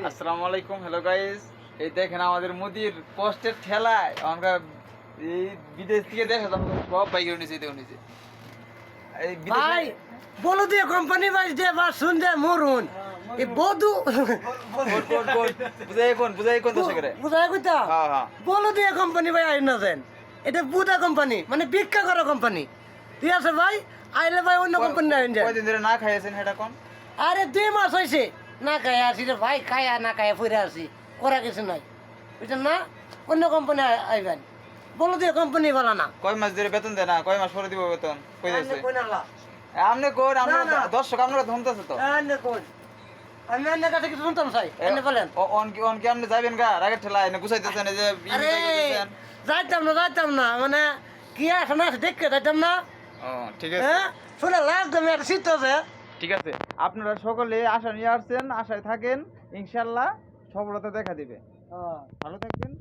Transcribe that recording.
আসসালামু আলাইকুম, hello guys. এই দেখেন আমাদের মোদির পোস্টের ঠেলায় আমরা এই বিদেশ থেকে দেখে সব বাইকের নিচে দেখে নিচে এই ভাই বলো দিয়ে কোম্পানি ভাই যে বা শুনতে মরুন এই বধু বুঝাই কোন দেশে করে বুঝাই কইতা হ্যাঁ হ্যাঁ বলো দিয়ে কোম্পানি ভাই আই না দেন এটা বুদা কোম্পানি মানে ভিক্ষা করা কোম্পানি ঠিক আছে ভাই আইলে ভাই অন্য কোম্পানি আইন যায় কয়দিন ধরে না খাইয়েছেন সেটা কোন? আরে 2 মাস হয়েছে না খায় আসি রে ভাই খায়া না খায়া ফুরে আসি করা কিছু নাই বুঝছেন না অন্য কোম্পানি আইবেন বলো দিয়ে কোম্পানি ভালো না কয় মাস ধরে বেতন দেয় না, কয় মাস পরে দিব বেতন কই যাচ্ছে কোন আল্লাহ আপনি কোন আমরা না, না। দর্শক আপনারা ধমতেছে তো আনে কোন আমি অন্য কাছে কিছু শুনতাম চাই এনে বলেন অন কি আপনি যাবেন গা রাগের ঠেলায় না গুছাইতেছেন এই যে আরে যাইতাম না মানে কি আছে না দেখতে যাইতাম না ও ঠিক আছে হ্যাঁ শুনে লাভ তুমি একটা শীত আছে ঠিক আছে, আপনারা সকলে আশা নিয়ে আসছেন, আশায় থাকেন, ইনশাল্লাহ সফলতা দেখা দিবে। ভালো থাকবেন।